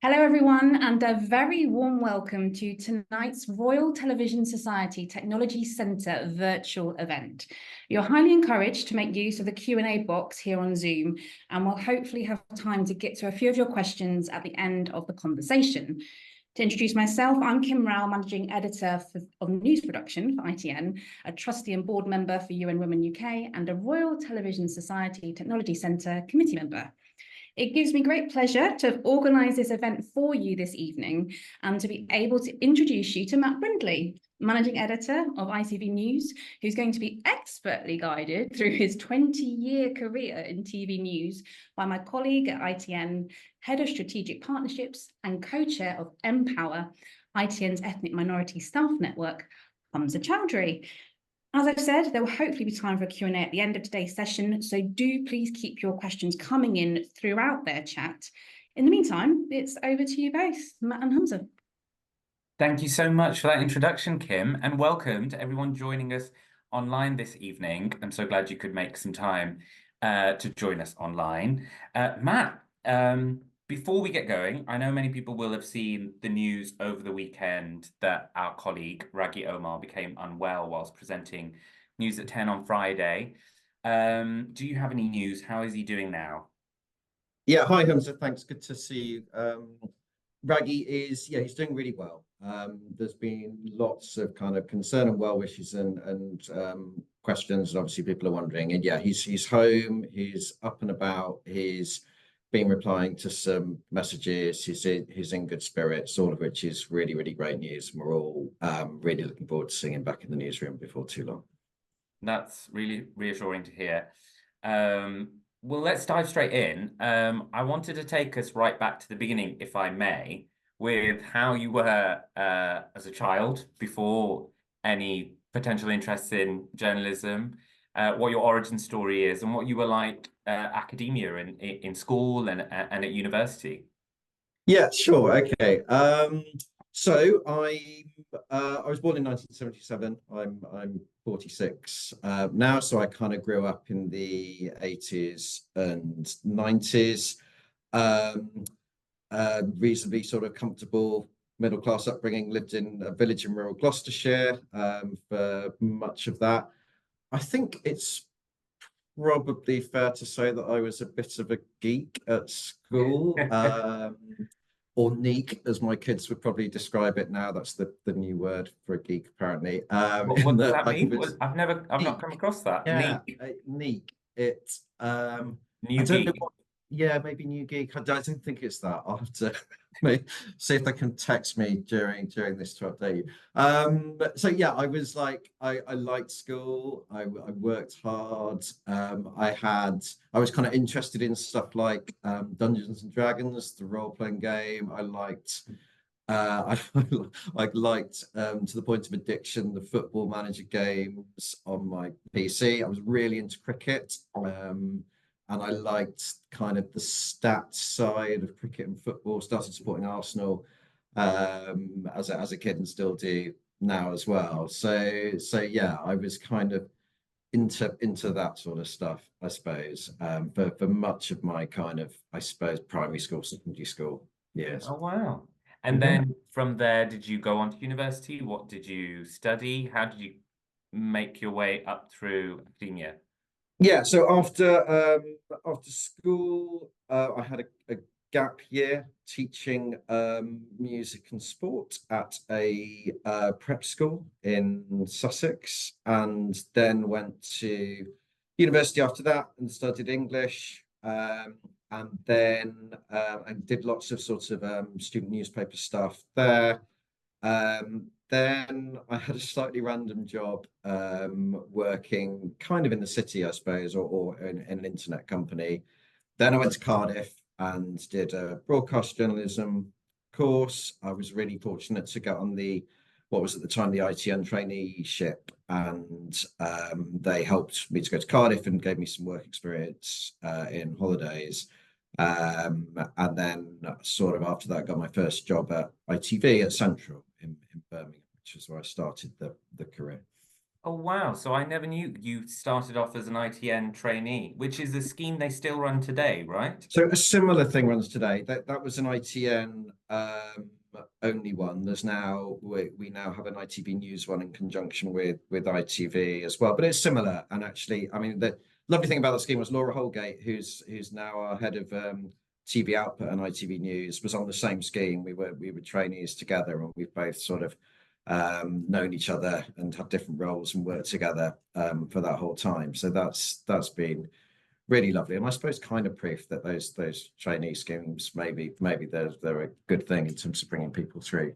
Hello, everyone, and a very warm welcome to tonight's Royal Television Society Technology Centre virtual event. You're highly encouraged to make use of the Q&A box here on Zoom, and we'll hopefully have time to get to a few of your questions at the end of the conversation. To introduce myself, I'm Kim Rowell, Managing Editor of News Production for ITN, a trustee and board member for UN Women UK, and a Royal Television Society Technology Centre committee member. It gives me great pleasure to have organised this event for you this evening and to be able to introduce you to Matt Brindley, Managing Editor of ITV News, who's going to be expertly guided through his 20-year career in TV news by my colleague at ITN, Head of Strategic Partnerships and co-chair of Empower, ITN's Ethnic Minority Staff Network, Humza Chaudhry. As I've said, there will hopefully be time for a Q&A at the end of today's session, so do please keep your questions coming in throughout their chat. In the meantime, it's over to you both, Matt and Humza. Thank you so much for that introduction, Kim, and welcome to everyone joining us online this evening. I'm so glad you could make some time to join us online. Matt, before we get going, I know many people will have seen the news over the weekend that our colleague Ragi Omar became unwell whilst presenting News at 10 on Friday. Do you have any news? How is he doing now? Yeah, hi Humza, thanks. Good to see you. Ragi is, he's doing really well. There's been lots of kind of concern and well wishes and questions, and obviously people are wondering. And yeah, he's home, he's up and about, he's been replying to some messages, he's in good spirits, all of which is really, really great news. And we're all really looking forward to seeing him back in the newsroom before too long. That's really reassuring to hear. Well, let's dive straight in. I wanted to take us right back to the beginning, if I may, with how you were as a child before any potential interests in journalism, what your origin story is, and what you were like academia in school and at university. Yeah, sure. Okay. So I was born in 1977. I'm 46 now, so I kind of grew up in the 80s and 90s. Reasonably sort of comfortable middle class upbringing. Lived in a village in rural Gloucestershire for much of that. I think it's probably fair to say that I was a bit of a geek at school. Or neek, as my kids would probably describe it now. That's the new word for a geek, apparently. What does that mean? I've not come across that. Yeah, Neek. It's New geek. Yeah, maybe new geek. I don't think it's that. I'll have to see if they can text me during this to update you. But so yeah, I was like, I liked school. I worked hard. I was kind of interested in stuff like Dungeons and Dragons, the role-playing game. I liked I liked to the point of addiction the Football Manager games on my PC. I was really into cricket. And I liked kind of the stats side of cricket and football. Started supporting Arsenal as a kid and still do now as well. So yeah, I was kind of into that sort of stuff, I suppose, for much of my kind of, I suppose, primary school, secondary school years. Oh wow! And then from there, did you go on to university? What did you study? How did you make your way up through academia? Yeah, so after school, I had a gap year teaching music and sport at a prep school in Sussex, and then went to university after that and studied English, and then I did lots of sort of student newspaper stuff there. Then I had a slightly random job working kind of in the city, I suppose, or in an internet company. Then I went to Cardiff and did a broadcast journalism course. I was really fortunate to get on what was at the time the ITN traineeship, and they helped me to go to Cardiff and gave me some work experience in holidays. And then sort of after that, I got my first job at ITV at Central in Birmingham, which is where I started the career. Oh, wow. So I never knew you started off as an ITN trainee, which is a scheme they still run today, right? So a similar thing runs today. That was an ITN only one. There's now we now have an ITV News one in conjunction with ITV as well. But it's similar. And actually, I mean, the lovely thing about the scheme was Laura Holgate, who's now our head of TV output and ITV News, was on the same scheme. We were trainees together, and we've both sort of known each other and had different roles and worked together for that whole time. So that's been really lovely, and I suppose kind of proof that those trainee schemes maybe they're a good thing in terms of bringing people through.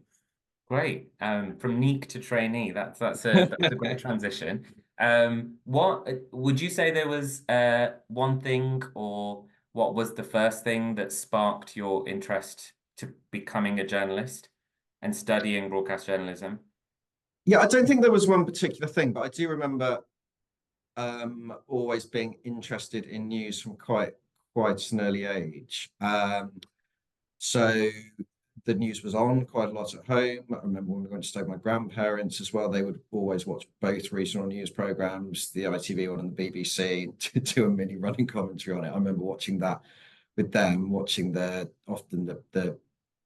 Great. From NEEK to trainee, that's a great transition. What would you say there was one thing, or what was the first thing that sparked your interest to becoming a journalist and studying broadcast journalism? Yeah, I don't think there was one particular thing, but I do remember always being interested in news from quite an early age. So the news was on quite a lot at home. I remember when we went to stay with my grandparents as well, they would always watch both regional news programs, the ITV one and the BBC, to do a mini running commentary on it. I remember watching that with them, watching often the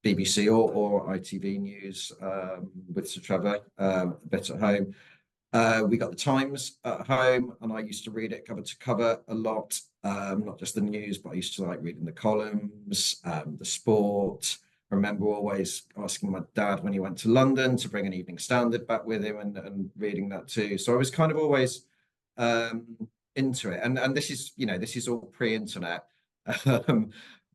BBC or ITV news with Sir Trevor a bit at home. We got the Times at home, and I used to read it cover to cover a lot. Not just the news, but I used to like reading the columns, the sport. I remember always asking my dad when he went to London to bring an Evening Standard back with him and reading that too. So I was kind of always into it. And this is, this is all pre-internet.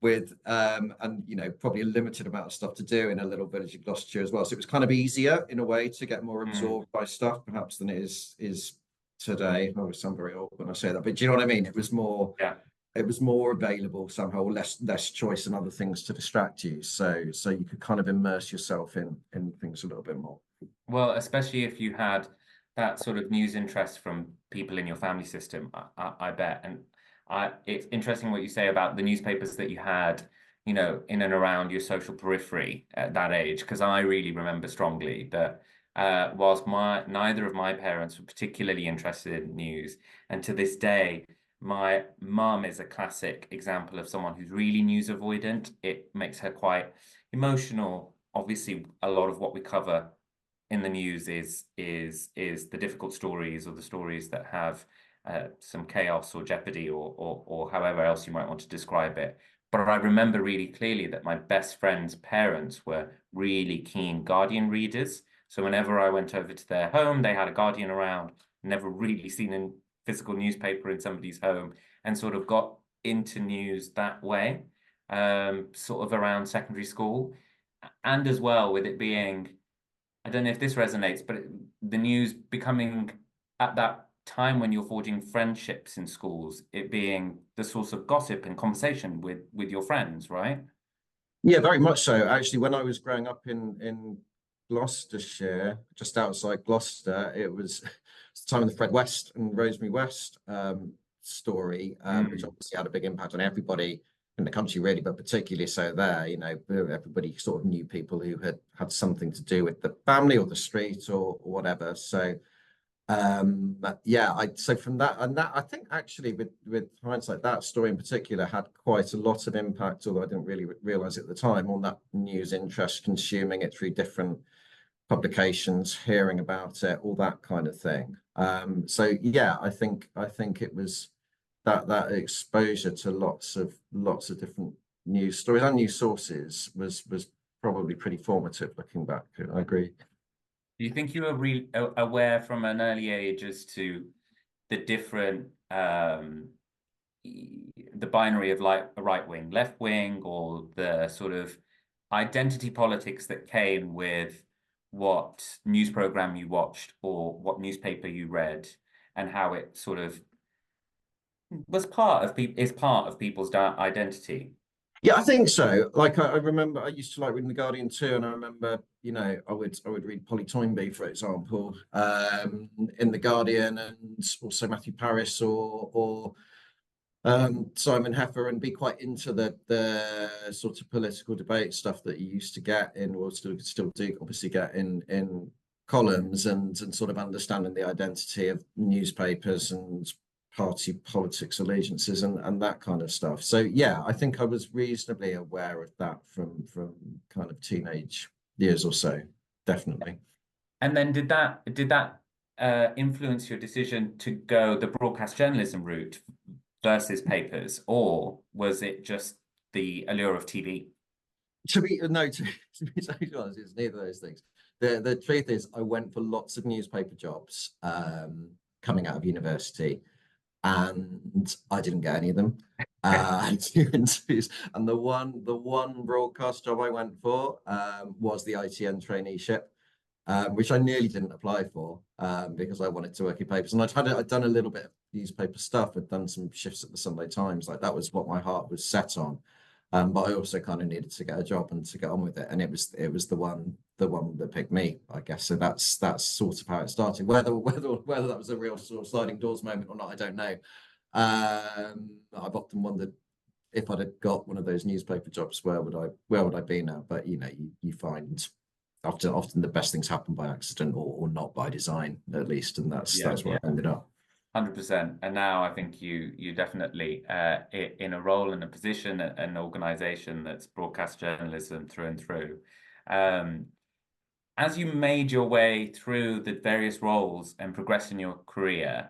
With and probably a limited amount of stuff to do in a little village in Gloucestershire as well. So it was kind of easier in a way to get more absorbed by stuff perhaps than it is today. I always sound very old when I say that, but do you know what I mean? It was more available somehow, less choice and other things to distract you. So you could kind of immerse yourself in things a little bit more. Well, especially if you had that sort of news interest from people in your family system, I bet. And it's interesting what you say about the newspapers that you had, in and around your social periphery at that age, because I really remember strongly that whilst neither of my parents were particularly interested in news, and to this day, my mum is a classic example of someone who's really news avoidant. It makes her quite emotional. Obviously, a lot of what we cover in the news is the difficult stories, or the stories that have some chaos or jeopardy, or however else you might want to describe it. But I remember really clearly that my best friend's parents were really keen Guardian readers. So whenever I went over to their home, they had a Guardian around. Never really seen a physical newspaper in somebody's home, and sort of got into news that way, sort of around secondary school. And as well, with it being, I don't know if this resonates, but the news becoming at that time when you're forging friendships in schools, it being the source of gossip and conversation with your friends, right? Yeah, very much so. Actually, when I was growing up in Gloucestershire, just outside Gloucester, it was the time of the Fred West and Rosemary West story, which obviously had a big impact on everybody in the country, really, but particularly so there. Everybody sort of knew people who had something to do with the family or the street or whatever. So so from that, and that I think actually with hindsight, that story in particular had quite a lot of impact, although I didn't really realize it at the time, on that news interest, consuming it through different publications, hearing about it, all that kind of thing. So yeah, I think it was that exposure to lots of different news stories and news sources was probably pretty formative looking back. I agree. Do you think you were really aware from an early age as to the different, the binary of like a right wing, left wing, or the sort of identity politics that came with what news program you watched or what newspaper you read, and how it sort of was is part of people's identity? Yeah, I think so. Like I remember I used to like reading The Guardian too, and I remember, I would read Polly Toynbee, for example, in The Guardian, and also Matthew Paris or Simon Heffer, and be quite into the sort of political debate stuff that you used to get in, or still do obviously get in columns and sort of understanding the identity of newspapers and party politics allegiances and that kind of stuff. So yeah, I think I was reasonably aware of that from kind of teenage years or so, definitely. And then did that influence your decision to go the broadcast journalism route versus papers, or was it just the allure of TV? To be totally honest, it's neither of those things. The truth is, I went for lots of newspaper jobs coming out of university, and I didn't get any of them. Interviews, and the one broadcast job I went for was the ITN traineeship, which I nearly didn't apply for because I wanted to work in papers. And I'd done a little bit of newspaper stuff. I'd done some shifts at the Sunday Times. Like that was what my heart was set on. But I also kind of needed to get a job and to get on with it. And it was the one that picked me, I guess. So that's sort of how it started. Whether that was a real sort of sliding doors moment or not, I don't know. I've often wondered if I'd have got one of those newspaper jobs, where would I be now? But you know, you find often the best things happen by accident or not by design, at least, and that's where I ended up. 100%. And now I think you definitely in a role and a position, an organization that's broadcast journalism through and through. As you made your way through the various roles and progressed in your career,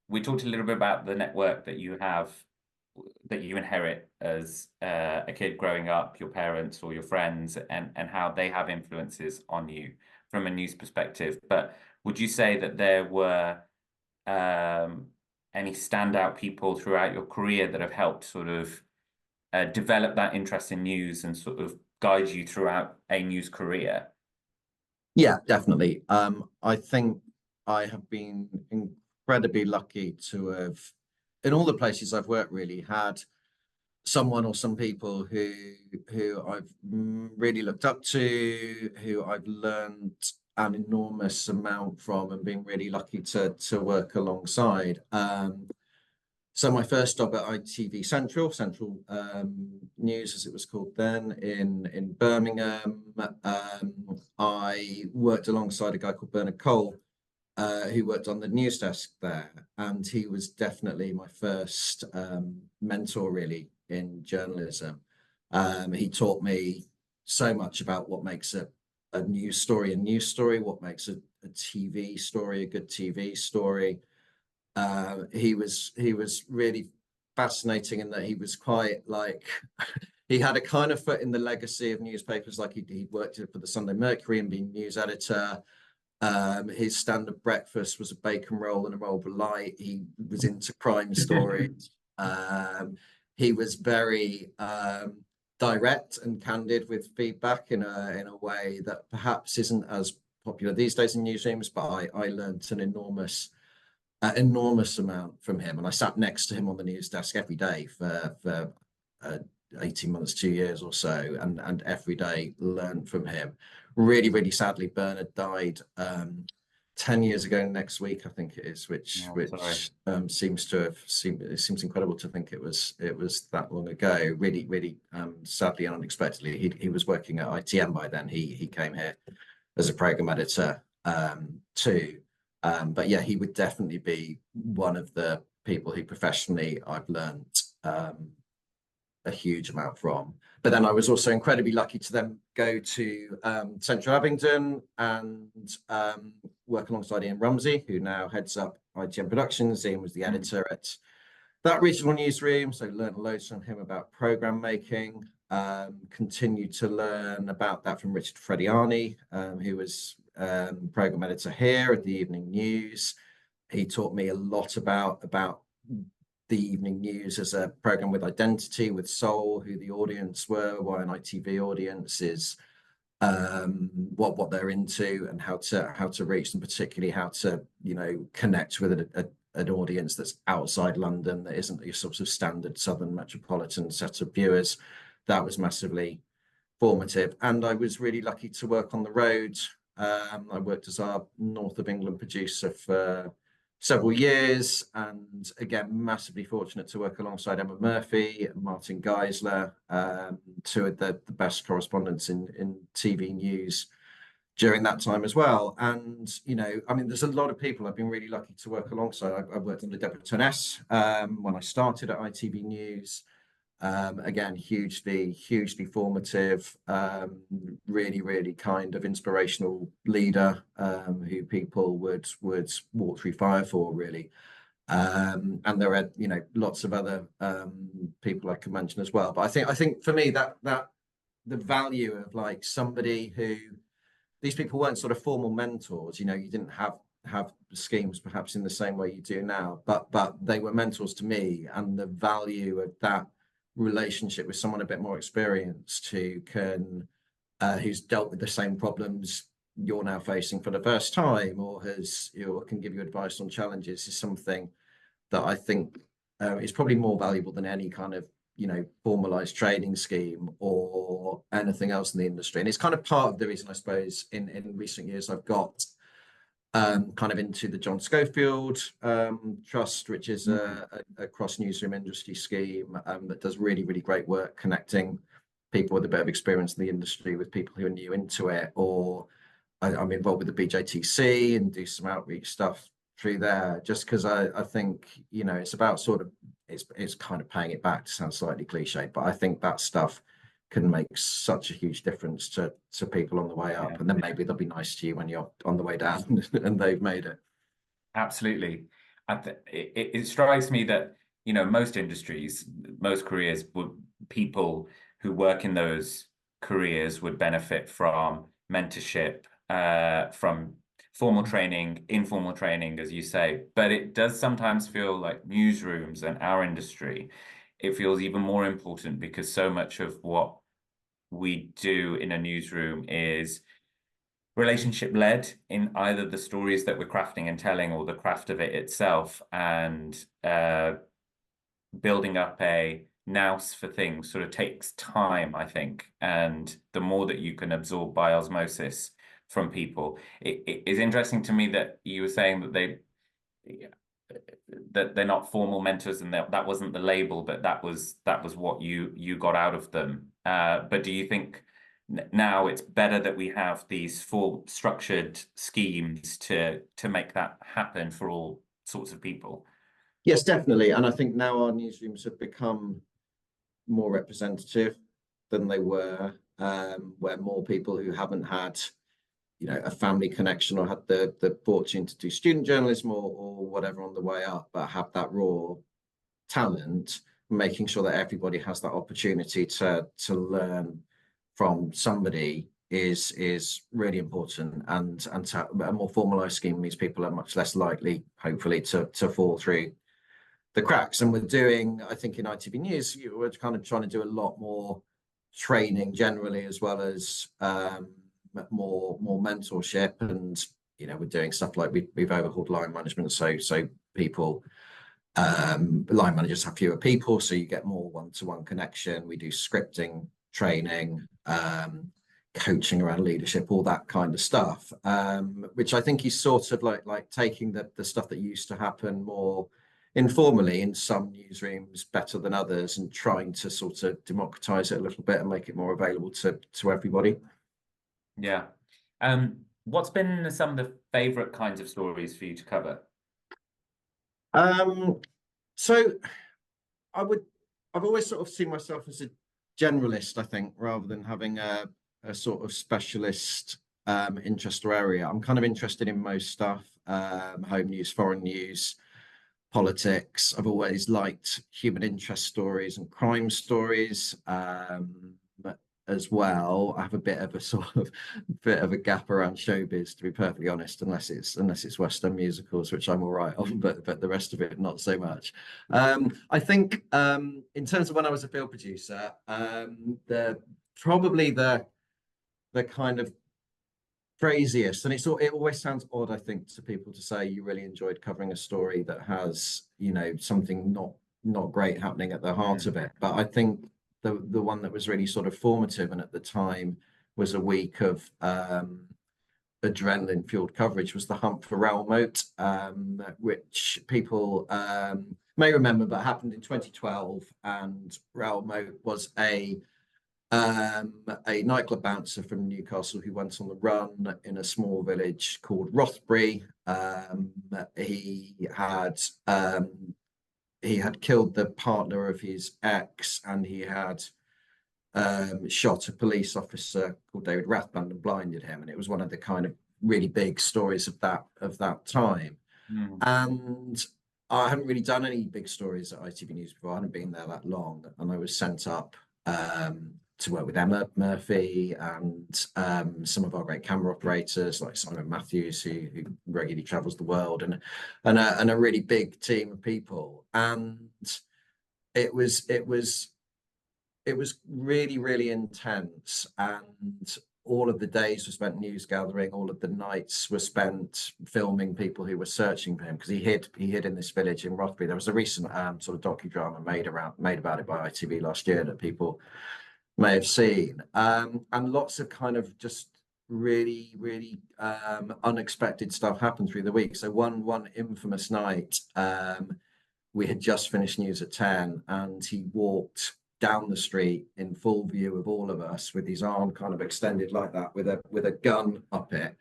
we talked a little bit about the network that you have, that you inherit as a kid growing up, your parents or your friends, and how they have influences on you from a news perspective. But would you say that there were any standout people throughout your career that have helped sort of develop that interest in news and sort of guide you throughout a news career? Yeah, definitely. I think I have been incredibly lucky to have, in all the places I've worked, really had someone or some people who I've really looked up to, who I've learned an enormous amount from, and been really lucky to work alongside. So my first job at ITV Central News, as it was called then, in Birmingham, I worked alongside a guy called Bernard Cole, who worked on the news desk there, and he was definitely my first mentor, really, in journalism. He taught me so much about what makes a news story a news story, what makes a TV story a good TV story. He was really fascinating in that he was quite like he had a kind of foot in the legacy of newspapers. Like he worked for the Sunday Mercury and being news editor. His standard breakfast was a bacon roll and a roll of light. He was into crime stories. He was very direct and candid with feedback in a way that perhaps isn't as popular these days in newsrooms. But I learned an enormous amount from him, and I sat next to him on the news desk every day for 18 months, 2 years or so, and every day learned from him. Really, really sadly, Bernard died 10 years ago next week, I think it is, which seems incredible to think it was that long ago. Really, really sadly and unexpectedly. He was working at ITM by then. He came here as a program editor too. But yeah, he would definitely be one of the people who professionally I've learned a huge amount from. But then I was also incredibly lucky to then go to Central Abingdon and work alongside Ian Rumsey, who now heads up ITM Productions. Ian was the editor at that regional newsroom, so learned loads from him about programme making. Continued to learn about that from Richard Frediani, who was programme editor here at the Evening News. He taught me a lot about the Evening News as a programme with identity, with soul, who the audience were, why an ITV audience is, what they're into, and how to reach them, particularly how to connect with an audience that's outside London, that isn't your sort of standard southern metropolitan set of viewers. That was massively formative. And I was really lucky to work on the road. I worked as our North of England producer for several years, and again, massively fortunate to work alongside Emma Murphy and Martin Geisler, two of the best correspondents in TV news during that time as well. And, you know, I mean, there's a lot of people I've been really lucky to work alongside. I worked under Deborah Turness when I started at ITV News. Again, hugely formative, really kind of inspirational leader who people would walk through fire for, really. And there are, you know, lots of other people I can mention as well. But I think for me that the value of like somebody who, these people weren't sort of formal mentors, you know, you didn't have schemes perhaps in the same way you do now, but they were mentors to me, and the value of that relationship with someone a bit more experienced who can who's dealt with the same problems you're now facing for the first time, or has, you know, can give you advice on challenges, is something that I think is probably more valuable than any kind of, you know, formalized training scheme or anything else in the industry. And it's kind of part of the reason, I suppose, in recent years I've got kind of into the John Schofield Trust, which is a cross newsroom industry scheme that does really great work connecting people with a bit of experience in the industry with people who are new into it. Or I'm involved with the BJTC and do some outreach stuff through there, just because I think, you know, it's about sort of, it's kind of paying it back, to sound slightly cliche, but I think that stuff can make such a huge difference to people on the way up, and then maybe they'll be nice to you when you're on the way down and they've made it. Absolutely. It strikes me that, you know, most industries, most careers, people who work in those careers would benefit from mentorship, from formal training, informal training, as you say. But it does sometimes feel like newsrooms and our industry, it feels even more important, because so much of what we do in a newsroom is relationship led, in either the stories that we're crafting and telling or the craft of it itself, and building up a nous for things sort of takes time, I think. And the more that you can absorb by osmosis from people, it is interesting to me that you were saying that they're not formal mentors, and that wasn't the label, but that was what you got out of them. But do you think now it's better that we have these full structured schemes to make that happen for all sorts of people? Yes, definitely. And I think now our newsrooms have become more representative than they were, where more people who haven't had, you know, a family connection or had the fortune to do student journalism or whatever on the way up, but have that raw talent, making sure that everybody has that opportunity to learn from somebody is really important. And to a more formalized scheme means people are much less likely, hopefully, to fall through the cracks. And we're doing, I think in ITV News, we're kind of trying to do a lot more training generally, as well as more mentorship. And, you know, we're doing stuff like we've overhauled line management, so people, line managers have fewer people, so you get more one-to-one connection. We do scripting training, coaching around leadership, all that kind of stuff, which I think is sort of like taking the stuff that used to happen more informally in some newsrooms better than others, and trying to sort of democratize it a little bit and make it more available to everybody. Yeah. What's been some of the favorite kinds of stories for you to cover? So I've always sort of seen myself as a generalist, I think, rather than having a sort of specialist interest or area. I'm kind of interested in most stuff, home news, foreign news, politics. I've always liked human interest stories and crime stories as well. I have a bit of a gap around showbiz, to be perfectly honest, unless it's Western musicals, which I'm all right on, but the rest of it not so much. I think in terms of when I was a field producer, probably the kind of craziest, and it always sounds odd, I think, to people to say you really enjoyed covering a story that has, you know, something not great happening at the heart of it. But I think the one that was really sort of formative, and at the time was a week of adrenaline fueled coverage, was the hunt for Rowell Moat, which people may remember, but happened in 2012. And Rowell Moat was a a nightclub bouncer from Newcastle who went on the run in a small village called Rothbury. He had killed the partner of his ex, and he had shot a police officer called David Rathband and blinded him. And it was one of the kind of really big stories of that time. Mm. And I hadn't really done any big stories at ITV News before. I hadn't been there that long, and I was sent up to work with Emma Murphy and some of our great camera operators like Simon Matthews, who regularly travels the world, and a really big team of people. And it was really, really intense. And all of the days were spent news gathering. All of the nights were spent filming people who were searching for him, because he hid in this village in Rothbury. There was a recent sort of docudrama made about it by ITV last year that people may have seen, and lots of kind of just really, really unexpected stuff happened through the week. So one infamous night, we had just finished news at 10, and he walked down the street in full view of all of us with his arm kind of extended like that, with a gun up it.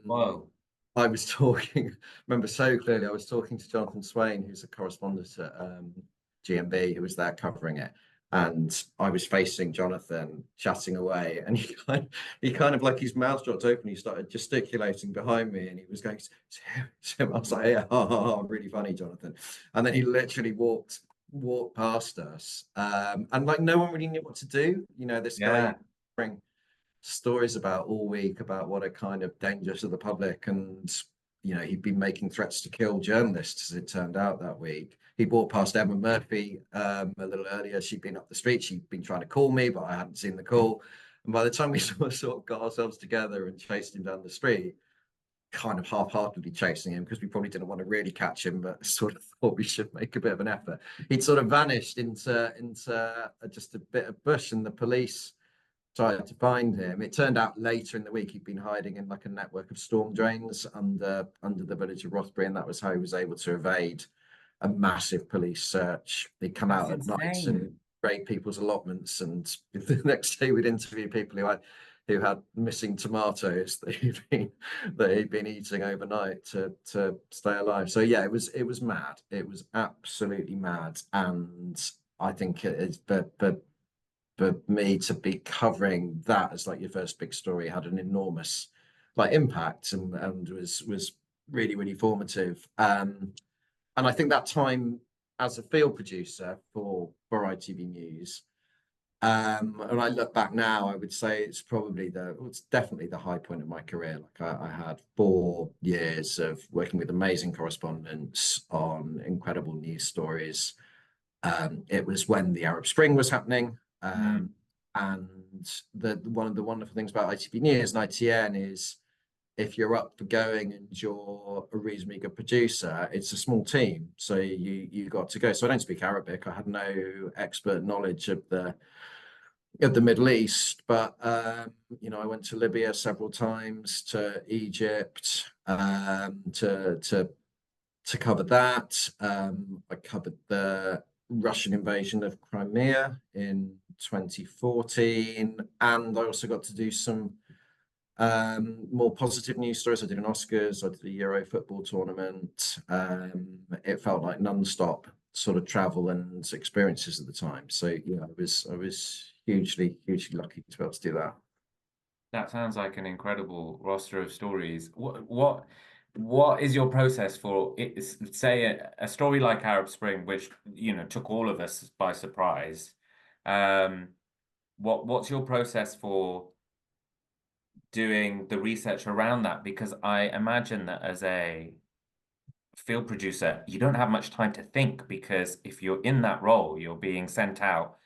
Whoa. I was talking, remember so clearly, I was talking to Jonathan Swain, who's a correspondent at GMB, who was there covering it. And I was facing Jonathan, chatting away, and he kind of like his mouth dropped open. He started gesticulating behind me, and he was going, "It's him." I was like, "Yeah, really funny, Jonathan." And then he literally walked past us, and like no one really knew what to do. You know, this guy bring stories about all week about what are kind of dangerous to the public, and you know, he'd been making threats to kill journalists, as it turned out that week. He walked past Emma Murphy a little earlier. She'd been up the street. She'd been trying to call me, but I hadn't seen the call. And by the time we sort of got ourselves together and chased him down the street, kind of half-heartedly chasing him because we probably didn't want to really catch him, but sort of thought we should make a bit of an effort. He'd sort of vanished into just a bit of bush, and the police tried to find him. It turned out later in the week he'd been hiding in like a network of storm drains under the village of Rothbury, and that was how he was able to evade a massive police search. He'd come out at night and raid people's allotments, and the next day we'd interview people who had missing tomatoes that he'd been eating overnight to stay alive. So yeah, it was mad. It was absolutely mad. And I think it is, but for me to be covering that as like your first big story had an enormous like impact, and was really, really formative. And I think that time as a field producer for ITV News, and I look back now, I would say it's definitely the high point of my career. Like I had 4 years of working with amazing correspondents on incredible news stories. It was when the Arab Spring was happening. And one of the wonderful things about ITV News and ITN is, if you're up for going and you're a reasonably good producer, it's a small team, so you got to go. So I don't speak Arabic. I had no expert knowledge of the Middle East, but you know, I went to Libya several times, to Egypt, to cover that. I covered the Russian invasion of Crimea in 2014, and I also got to do some more positive news stories. I did an Oscars, I did a Euro football tournament. It felt like non-stop sort of travel and experiences at the time. So yeah, I was hugely lucky to be able to do that. That sounds like an incredible roster of stories. What is your process for it? Say a story like Arab Spring, which you know took all of us by surprise. What's your process for doing the research around that? Because I imagine that as a field producer, you don't have much time to think, because if you're in that role, you're being sent out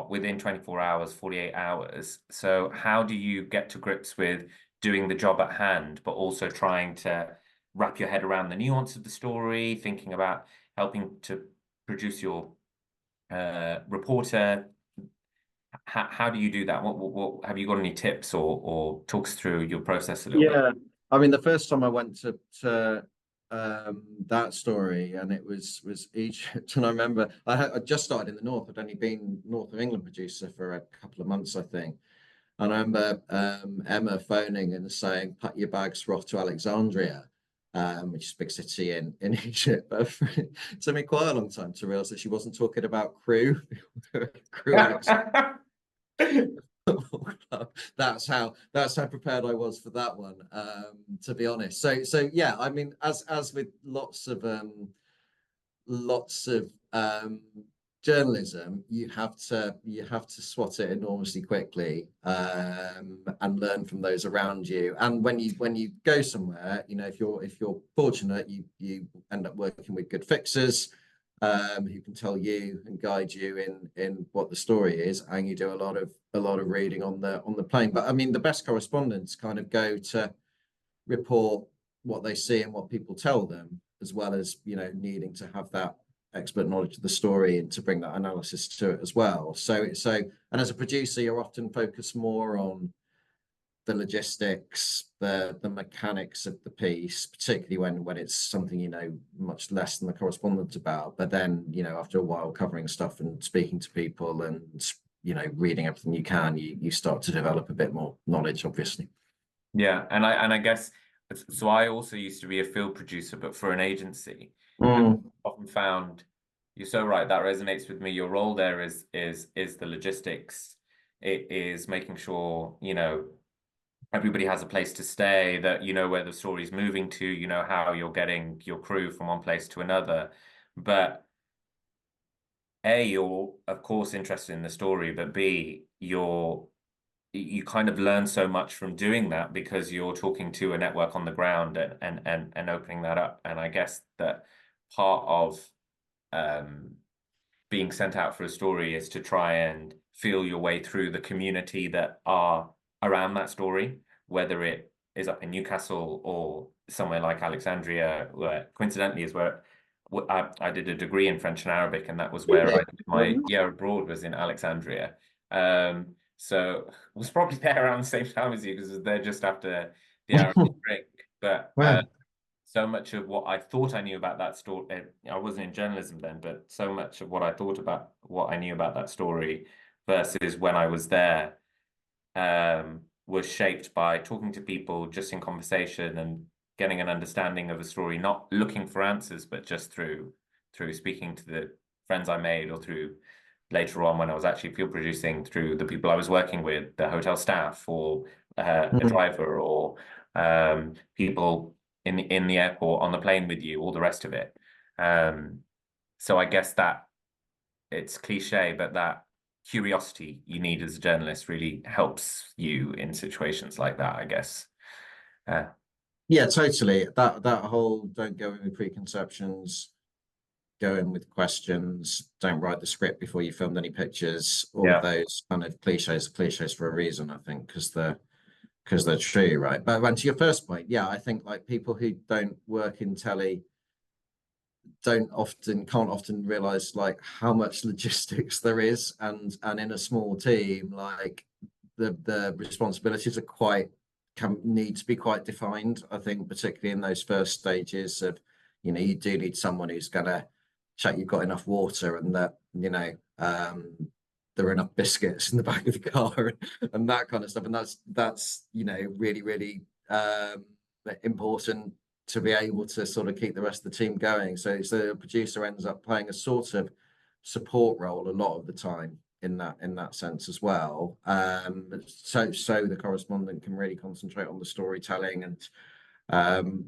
within 24 hours, 48 hours. So how do you get to grips with doing the job at hand, but also trying to wrap your head around the nuance of the story, thinking about helping to produce your reporter? How do you do that? What have you got any tips, or talk us through your process a little bit? Yeah, I mean, the first time I went to that story, and it was Egypt. And I remember I just started in the north. I'd only been North of England producer for a couple of months, I think. And I remember Emma phoning and saying, "Pack your bags, we're off to Alexandria," which is a big city in Egypt. But it took me quite a long time to realize that she wasn't talking about crew Alexandria. That's how prepared I was for that one, to be honest. So yeah, I mean, as with lots of journalism, you have to swat it enormously quickly, and learn from those around you. And when you go somewhere, you know, if you're fortunate, you end up working with good fixers, who can tell you and guide you in what the story is, and you do a lot of reading on the plane. But I mean, the best correspondents kind of go to report what they see and what people tell them, as well as, you know, needing to have that expert knowledge of the story and to bring that analysis to it as well. So and as a producer, you're often focused more on the logistics, the mechanics of the piece, particularly when it's something you know much less than the correspondent about. But then, you know, after a while covering stuff and speaking to people and, you know, reading everything you can, you start to develop a bit more knowledge, obviously. Yeah, and I guess so. I also used to be a field producer, but for an agency. Mm. Often found, you're so right, that resonates with me. Your role there is the logistics. It is making sure, you know, everybody has a place to stay, that you know where the story's moving to, you know how you're getting your crew from one place to another. But A, you're of course interested in the story, but B, you kind of learn so much from doing that because you're talking to a network on the ground and opening that up. And I guess that part of being sent out for a story is to try and feel your way through the community that are around that story, whether it is up in Newcastle or somewhere like Alexandria, where coincidentally is where I did a degree in French and Arabic, and that was where I did my year abroad, was in Alexandria. So was probably there around the same time as you, because it was there just after the Arabic drink. But Wow. so much of what I thought I knew about that story, I wasn't in journalism then, but so much of what I thought about what I knew about that story versus when I was there, was shaped by talking to people just in conversation and getting an understanding of a story, not looking for answers, but just through speaking to the friends I made, or through later on when I was actually field producing, through the people I was working with, the hotel staff, or a driver, or people in the airport, on the plane with you, all the rest of it. So I guess that it's cliche, but that curiosity you need as a journalist really helps you in situations like that, I guess. Yeah, totally. That whole don't go in with preconceptions, go in with questions, don't write the script before you filmed any pictures. All of those kind of cliches are cliches for a reason, I think, because they're true, right? But to your first point, yeah, I think like people who don't work in telly can't often realize like how much logistics there is, and in a small team, like the responsibilities are need to be quite defined. I think particularly in those first stages of, you know, you do need someone who's gonna check you've got enough water, and that, you know, there are enough biscuits in the back of the car, and that kind of stuff. And that's you know, really, really important to be able to sort of keep the rest of the team going. So the producer ends up playing a sort of support role a lot of the time in that sense as well. So the correspondent can really concentrate on the storytelling and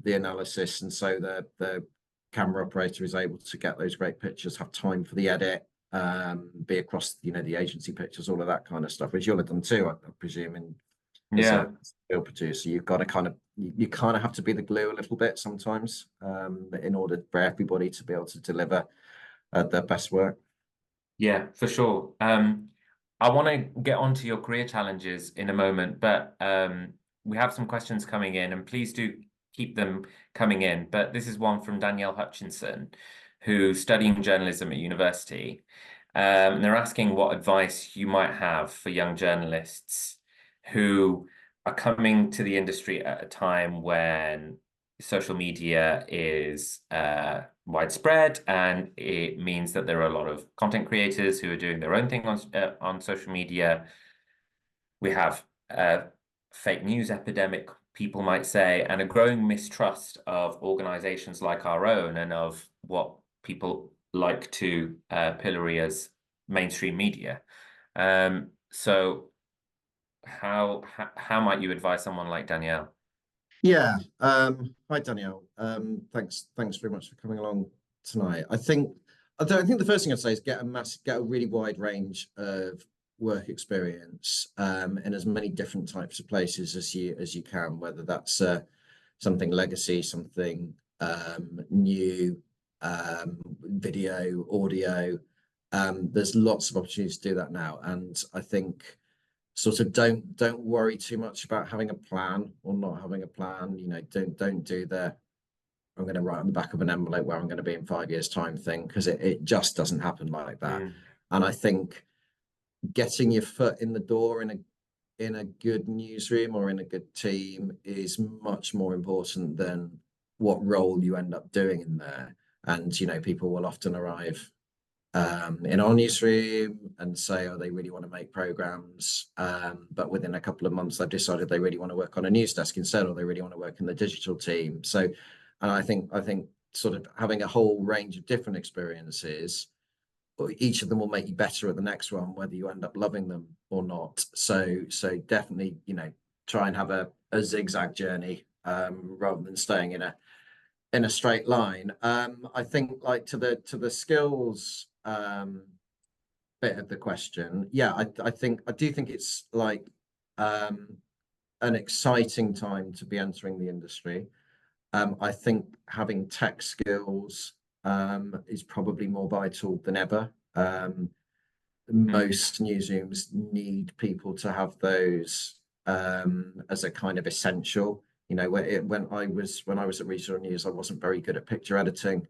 the analysis, and so the camera operator is able to get those great pictures, have time for the edit, be across, you know, the agency pictures, all of that kind of stuff, which you'll have done too, I presume. As a field producer, you've got to kind of have to be the glue a little bit sometimes, in order for everybody to be able to deliver their best work. Yeah, for sure. I want to get onto your career challenges in a moment, but we have some questions coming in, and please do keep them coming in. But this is one from Danielle Hutchinson, who's studying journalism at university. And they're asking what advice you might have for young journalists who are coming to the industry at a time when social media is widespread, and it means that there are a lot of content creators who are doing their own thing on social media. We have a fake news epidemic, people might say, and a growing mistrust of organizations like our own and of what people like to pillory as mainstream media. So how might you advise someone like Danielle? Yeah. Hi, Danielle. Thanks very much for coming along tonight. I think the first thing I'd say is get a really wide range of work experience in as many different types of places as you can, whether that's something legacy, something new, video, audio. There's lots of opportunities to do that now, and I think sort of don't worry too much about having a plan or not having a plan. You know, don't do the I'm going to write on the back of an envelope where I'm going to be in 5 years' time thing, because it just doesn't happen like that. And I think getting your foot in the door in a good newsroom or in a good team is much more important than what role you end up doing in there. And you know, people will often arrive in our newsroom and say, oh, they really want to make programs, but within a couple of months they've decided they really want to work on a news desk instead, or they really want to work in the digital team. So, and I think sort of having a whole range of different experiences, each of them will make you better at the next one, whether you end up loving them or not. So definitely, you know, try and have a zigzag journey rather than staying in a straight line. I think, like, to the skills bit of the question, yeah, I do think it's like an exciting time to be entering the industry. I think having tech skills is probably more vital than ever. Most newsrooms need people to have those as a kind of essential. You know, when I was at Regional News, I wasn't very good at picture editing,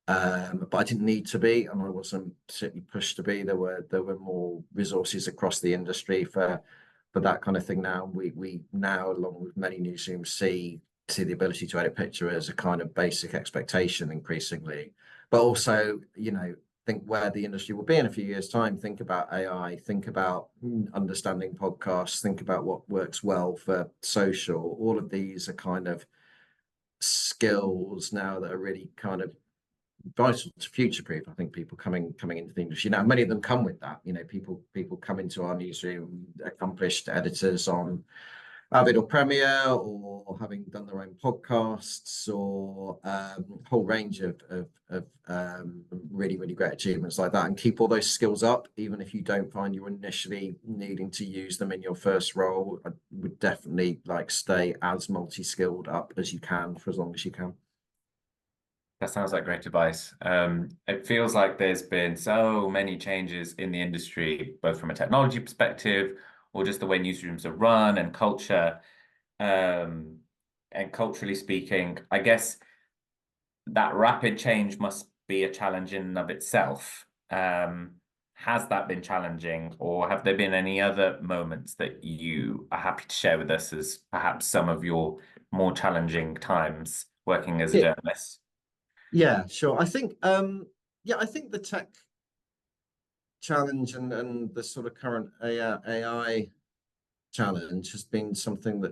but I didn't need to be, and I wasn't particularly pushed to be. There were more resources across the industry for that kind of thing. Now we now, along with many newsrooms, see the ability to edit picture as a kind of basic expectation increasingly. But also, you know, think where the industry will be in a few years' time. Think about AI, think about understanding podcasts, think about what works well for social. All of these are kind of skills now that are really kind of vital to future-proof. I think people coming into the industry now, many of them come with that. You know, people come into our newsroom, accomplished editors on Avid or Premiere, or having done their own podcasts, or a whole range of really great achievements like that, and keep all those skills up, even if you don't find you're initially needing to use them in your first role. I would definitely like stay as multi-skilled up as you can for as long as you can. That sounds like great advice. It feels like there's been so many changes in the industry, both from a technology perspective or just the way newsrooms are run and culture. And culturally speaking, I guess that rapid change must be a challenge in and of itself. Has that been challenging, or have there been any other moments that you are happy to share with us as perhaps some of your more challenging times working as a journalist? Yeah, sure. I think the tech challenge and the sort of current AI challenge has been something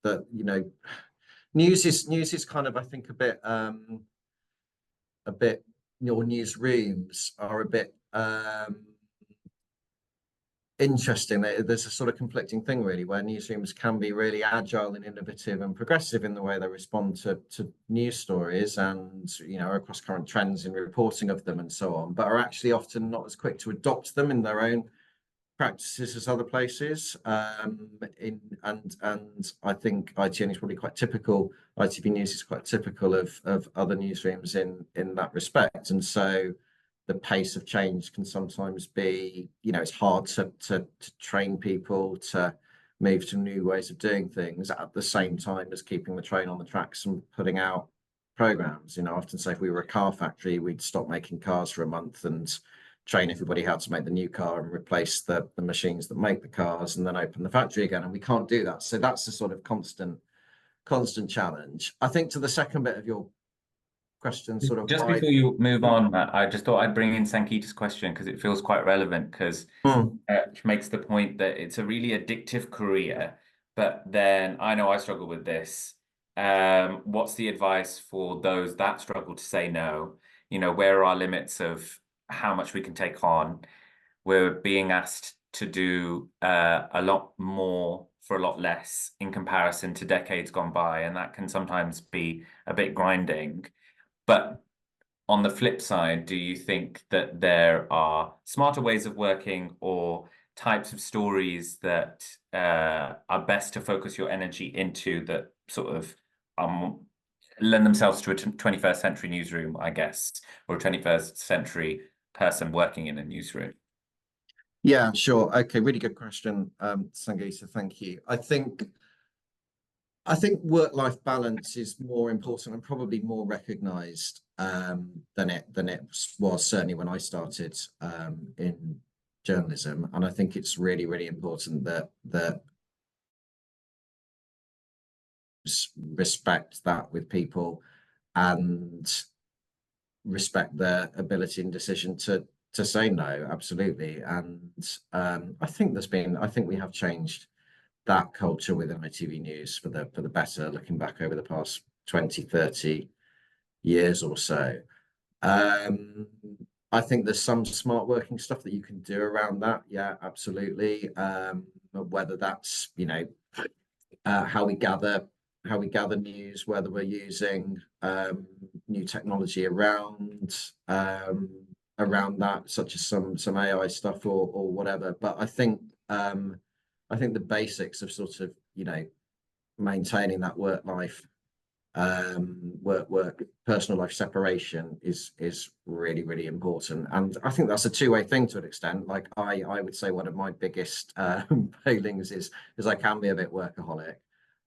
that you know, news is kind of, I think, a bit your newsrooms are a bit interesting. There's a sort of conflicting thing, really, where newsrooms can be really agile and innovative and progressive in the way they respond to news stories and, you know, across current trends in reporting of them and so on, but are actually often not as quick to adopt them in their own practices as other places. And I think ITN is probably quite typical. ITV News is quite typical of other newsrooms in that respect, and so the pace of change can sometimes be, you know, it's hard to train people to move to new ways of doing things at the same time as keeping the train on the tracks and putting out programs. You know, I often say if we were a car factory, we'd stop making cars for a month and train everybody how to make the new car and replace the machines that make the cars and then open the factory again. And we can't do that. So that's the sort of constant constant challenge. I think to the second bit of your question, sort of Just why. before you move on, Matt, I just thought I'd bring in Sankita's question because it feels quite relevant because she makes the point that it's a really addictive career. But then I know I struggle with this. What's the advice for those that struggle to say no? You know, where are our limits of how much we can take on? We're being asked to do a lot more for a lot less in comparison to decades gone by, and that can sometimes be a bit grinding. But on the flip side, do you think that there are smarter ways of working or types of stories that are best to focus your energy into that sort of lend themselves to a 21st century newsroom, I guess, or a 21st century person working in a newsroom? Yeah, sure. Okay, really good question, Sangeeta. Thank you. I think work-life balance is more important and probably more recognised than it was certainly when I started in journalism. And I think it's really, really important that respect that with people and respect their ability and decision to say no. Absolutely. And I think we have changed that culture within ITV News for the better, looking back over the past 20, 30 years or so. I think there's some smart working stuff that you can do around that. Yeah, absolutely. Whether that's, how we gather news, whether we're using new technology around that, such as some AI stuff or whatever. But I think the basics of sort of, maintaining that work personal life separation is really, really important. And I think that's a two-way thing to an extent. Like I would say one of my biggest failings is I can be a bit workaholic.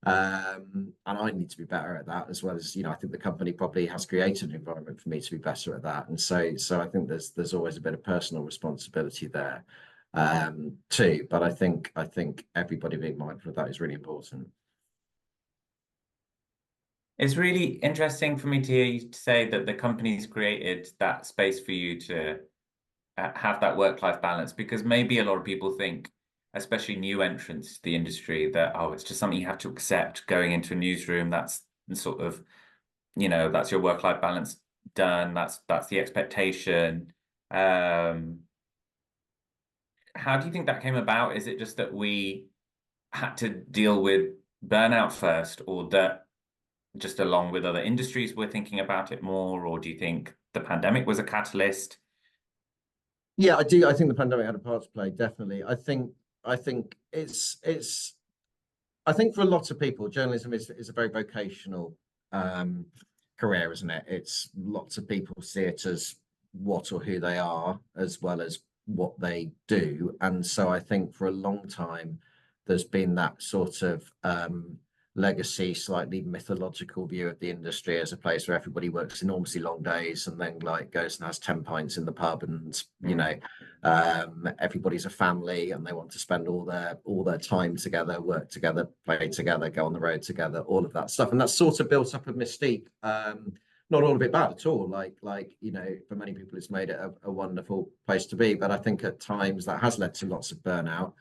And I need to be better at that, as well as, I think the company probably has created an environment for me to be better at that. And so I think there's always a bit of personal responsibility there too. But I think everybody being mindful of that is really important. It's really interesting for me to hear you say that the company's created that space for you to have that work-life balance, because maybe a lot of people think, especially new entrants to the industry, that, oh, it's just something you have to accept going into a newsroom. That's sort of, that's your work-life balance done. That's the expectation. How do you think that came about? Is it just that we had to deal with burnout first, or that just along with other industries we're thinking about it more, or do you think the pandemic was a catalyst? Yeah, I do. I think the pandemic had a part to play, definitely. I think for a lot of people, journalism is a very vocational career, isn't it? It's lots of people see it as what or who they are, as well as what they do. And so I think for a long time, there's been that sort of legacy, slightly mythological view of the industry as a place where everybody works enormously long days and then goes and has 10 pints in the pub, and everybody's a family and they want to spend all their time together, work together, play together, go on the road together, all of that stuff. And that's sort of built up a mystique. Not all of it bad at all. Like for many people, it's made it a wonderful place to be. But I think at times that has led to lots of burnout.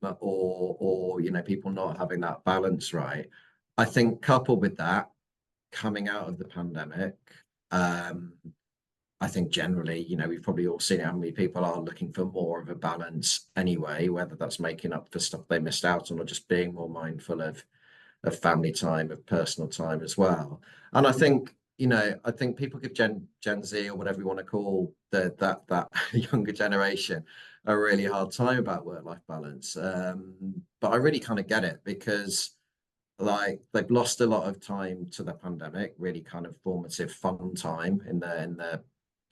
Or people not having that balance right. I think coupled with that, coming out of the pandemic, I think generally, we've probably all seen how many people are looking for more of a balance anyway, whether that's making up for stuff they missed out on or just being more mindful of family time, of personal time as well. And I think people give Gen Z, or whatever you want to call that younger generation, a really hard time about work-life balance. But I really kind of get it, because they've lost a lot of time to the pandemic, really kind of formative, fun time in their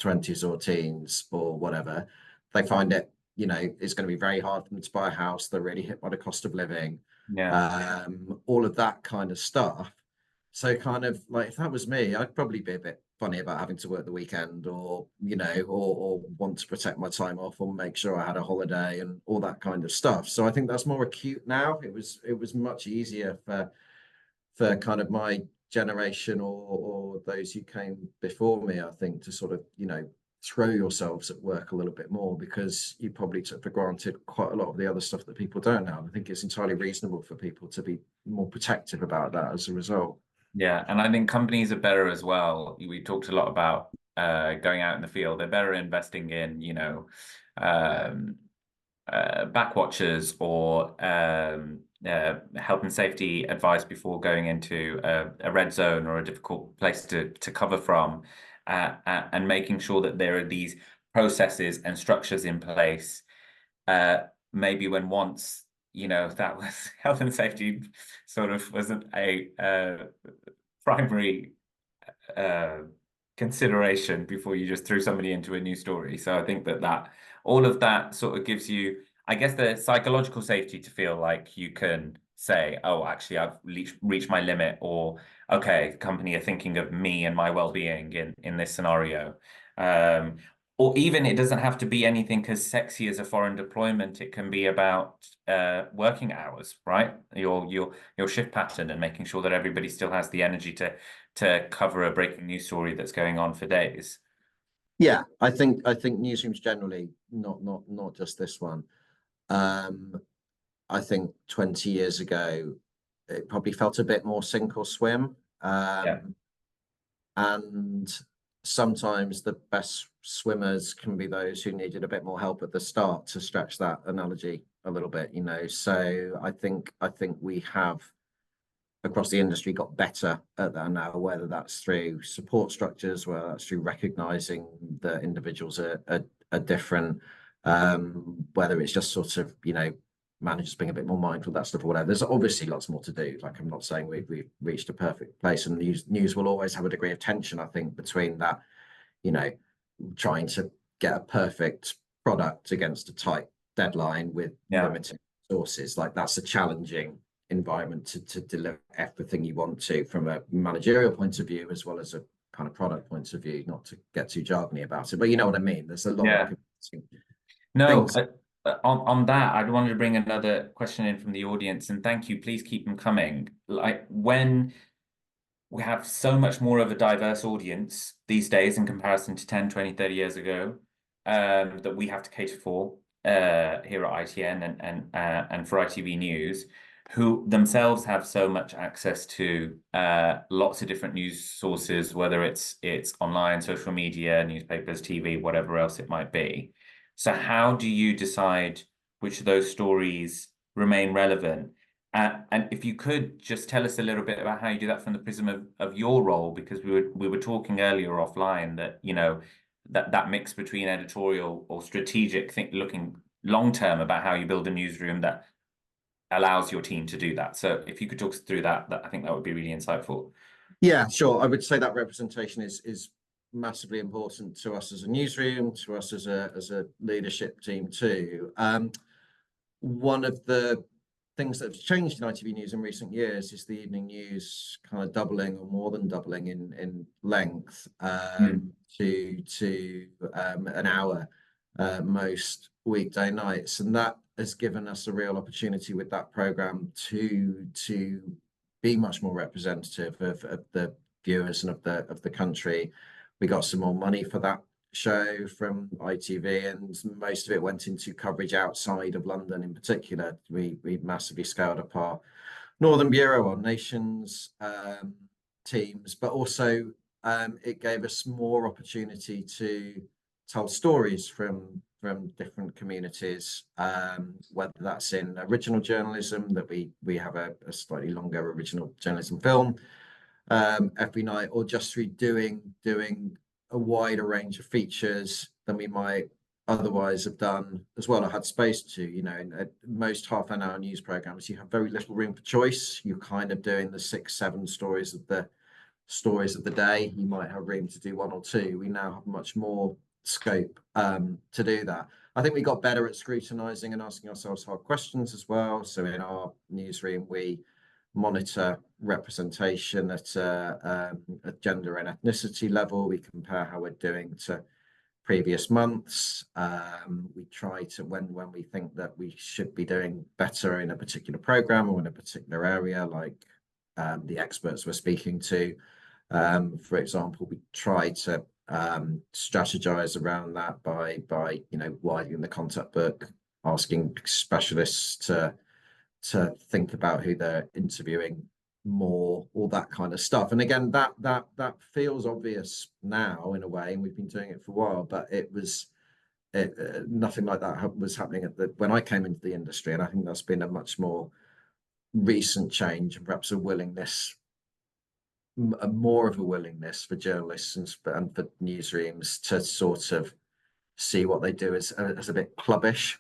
20s or teens or whatever. They find it, it's going to be very hard for them to buy a house. They're really hit by the cost of living. Yeah. All of that kind of stuff. So kind of if that was me, I'd probably be a bit funny about having to work the weekend, or want to protect my time off, or make sure I had a holiday and all that kind of stuff. So I think that's more acute now. It was much easier for for kind of my generation or those who came before me, I think, to sort of, throw yourselves at work a little bit more, because you probably took for granted quite a lot of the other stuff that people don't now. I think it's entirely reasonable for people to be more protective about that as a result. Yeah, and I think companies are better as well. We talked a lot about going out in the field. They're better investing in, backwatchers or health and safety advice before going into a red zone or a difficult place to cover from, and making sure that there are these processes and structures in place. Maybe when once, that was health and safety sort of wasn't a primary consideration before you just threw somebody into a new story. So I think that all of that sort of gives you, I guess, the psychological safety to feel like you can say, oh, actually, I've reached my limit, or okay, the company are thinking of me and my well-being in this scenario. Or even it doesn't have to be anything as sexy as a foreign deployment. It can be about working hours, right? Your shift pattern, and making sure that everybody still has the energy to cover a breaking news story that's going on for days. Yeah, I think newsrooms generally, not just this one. I think 20 years ago, it probably felt a bit more sink or swim. Yeah. And sometimes the best swimmers can be those who needed a bit more help at the start, to stretch that analogy a little bit, So I think we have, across the industry, got better at that now, whether that's through support structures, whether that's through recognizing that individuals are different, whether it's just sort of, managers being a bit more mindful of that stuff or whatever. There's obviously lots more to do. Like, I'm not saying we've reached a perfect place, and news will always have a degree of tension, I think, between that, trying to get a perfect product against a tight deadline with limited resources. Like, that's a challenging environment to deliver everything you want to, from a managerial point of view as well as a kind of product point of view, not to get too jargony about it, but you know what I mean. There's a lot of things. On that, I wanted to bring another question in from the audience, and thank you, please keep them coming. Like, when we have so much more of a diverse audience these days in comparison to 10, 20, 30 years ago, that we have to cater for here at ITN and for ITV News, who themselves have so much access to lots of different news sources, whether it's online, social media, newspapers, TV, whatever else it might be. So how do you decide which of those stories remain relevant? And if you could just tell us a little bit about how you do that from the prism of your role, because we were talking earlier offline that, that mix between editorial or strategic looking long term about how you build a newsroom that allows your team to do that. So if you could talk us through that, I think that would be really insightful. Yeah, sure. I would say that representation is massively important to us as a newsroom, to us as a leadership team too. One of the things that have changed in ITV News in recent years is the evening news kind of doubling, or more than doubling in length, to an hour most weekday nights, and that has given us a real opportunity with that program to be much more representative of the viewers and of the country. We got some more money for that show from ITV, and most of it went into coverage outside of London. In particular, we massively scaled up our Northern Bureau, our Nations teams, but also it gave us more opportunity to tell stories from different communities, whether that's in original journalism, that we have a slightly longer original journalism film every night, or just through doing a wider range of features than we might otherwise have done as well, or had space to. In most half-an-hour news programs, you have very little room for choice. You're kind of doing the 6-7 stories of the day. You might have room to do 1 or 2. We now have much more scope to do that. I think we got better at scrutinizing and asking ourselves hard questions as well. So in our newsroom, we monitor representation at a gender and ethnicity level. We compare how we're doing to previous months. We try to, when we think that we should be doing better in a particular program or in a particular area, like the experts we're speaking to. For example, we try to strategize around that by widening the contact book, asking specialists to think about who they're interviewing more, all that kind of stuff. And again, that feels obvious now in a way, and we've been doing it for a while, but nothing like that was happening when I came into the industry, and I think that's been a much more recent change, and perhaps more of a willingness for journalists and for newsrooms to sort of see what they do as a bit clubbish,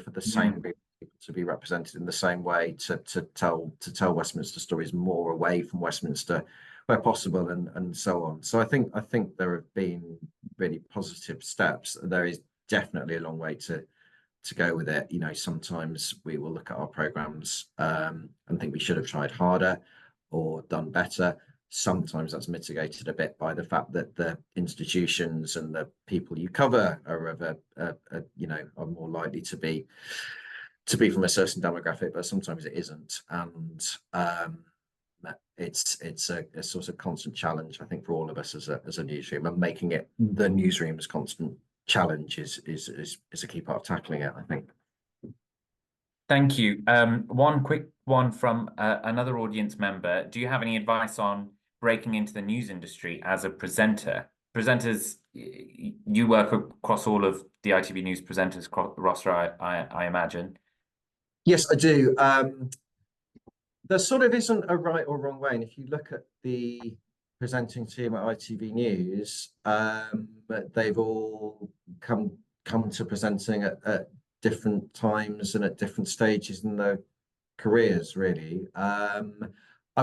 for the same people to be represented in the same way, to tell Westminster stories more away from Westminster where possible, and so on. So I think there have been really positive steps. There is definitely a long way to go with it. Sometimes we will look at our programs and think we should have tried harder or done better. Sometimes that's mitigated a bit by the fact that the institutions and the people you cover are more likely to be from a certain demographic, but sometimes it isn't. And it's a sort of constant challenge, I think, for all of us as a newsroom, and making it the newsroom's constant challenge is a key part of tackling it, I think. Thank you. One quick one from another audience member. Do you have any advice on breaking into the news industry as a presenter? Presenters, you work across all of the ITV News presenters roster, I imagine. Yes, I do. There sort of isn't a right or wrong way. And if you look at the presenting team at ITV News, they've all come to presenting at different times and at different stages in their careers, really. I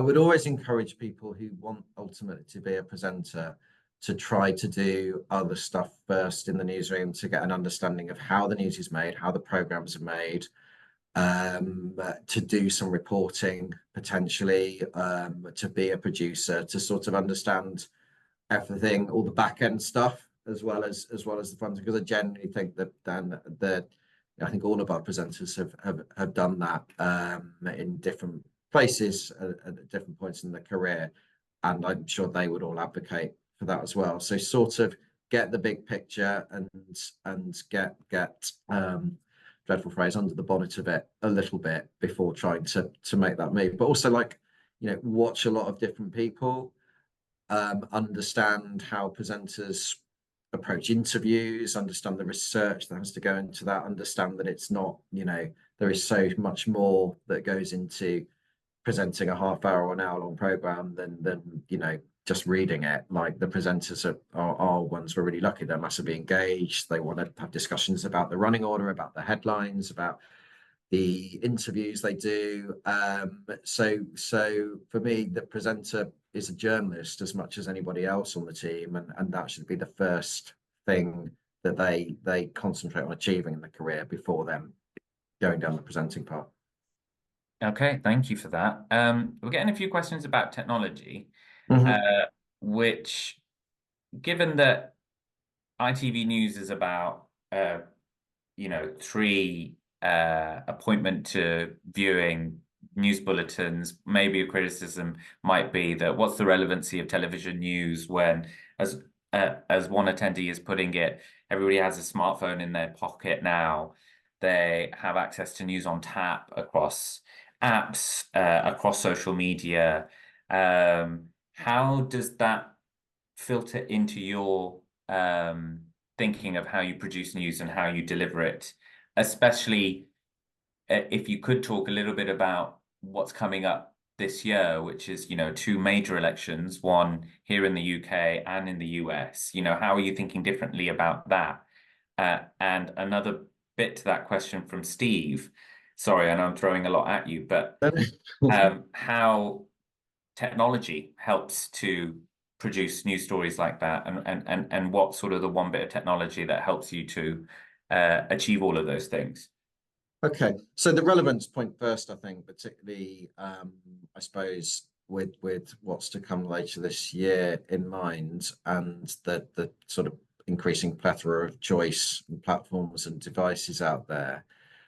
would always encourage people who want ultimately to be a presenter to try to do other stuff first in the newsroom, to get an understanding of how the news is made, how the programs are made, to do some reporting potentially, to be a producer, to sort of understand everything, all the back end stuff, as well as the front, because I genuinely think that I think all of our presenters have done that in different places at different points in their career, and I'm sure they would all advocate for that as well. So sort of get the big picture and get dreadful phrase, under the bonnet of it a little bit before trying to make that move. But also, watch a lot of different people, understand how presenters approach interviews, understand the research that has to go into that, understand that it's not, there is so much more that goes into presenting a half hour or an hour long program than just reading it. Like, the presenters are ones we're really lucky. They're massively engaged. They want to have discussions about the running order, about the headlines, about the interviews they do. So for me, the presenter is a journalist as much as anybody else on the team, and that should be the first thing that they concentrate on achieving in the career before them going down the presenting path. Okay, thank you for that. We're getting a few questions about technology, which, given that ITV News is about 3 appointment to viewing news bulletins, maybe a criticism might be that what's the relevancy of television news when, as one attendee is putting it, everybody has a smartphone in their pocket now. They have access to news on tap across apps, across social media. How does that filter into your thinking of how you produce news and how you deliver it, especially if you could talk a little bit about what's coming up this year, which is, 2 major elections, one here in the UK and in the US. How are you thinking differently about that? And another bit to that question from Steve, sorry, I know I'm throwing a lot at you, but how technology helps to produce news stories like that, and what sort of the one bit of technology that helps you to achieve all of those things. Okay, so the relevance point first, I think, particularly, I suppose, with what's to come later this year in mind, and the sort of increasing plethora of choice and platforms and devices out there.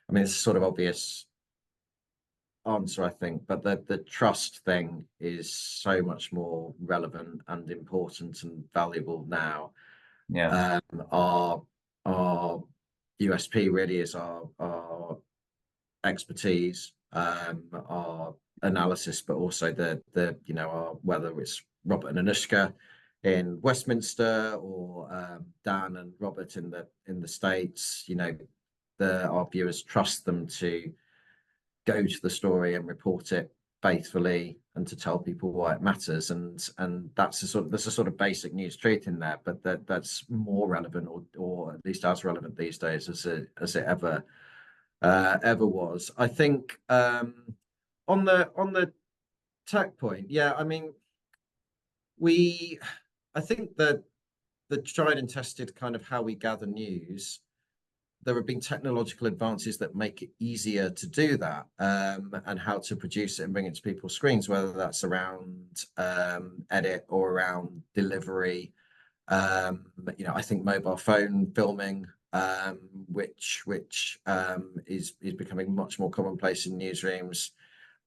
I mean, it's sort of obvious answer, I think, but the trust thing is so much more relevant and important and valuable now. Yeah. Our USP really is our expertise, our analysis, but also the our, whether it's Robert and Anushka in Westminster or Dan and Robert in the States, our viewers trust them to go to the story and report it faithfully and to tell people why it matters, and that's there's a sort of basic news truth in there, but that's more relevant or at least as relevant these days as it ever was. I think on the tech point, yeah, I mean, I think that the tried and tested kind of how we gather news, there have been technological advances that make it easier to do that, and how to produce it and bring it to people's screens, whether that's around edit or around delivery. I think mobile phone filming, which is becoming much more commonplace in newsrooms,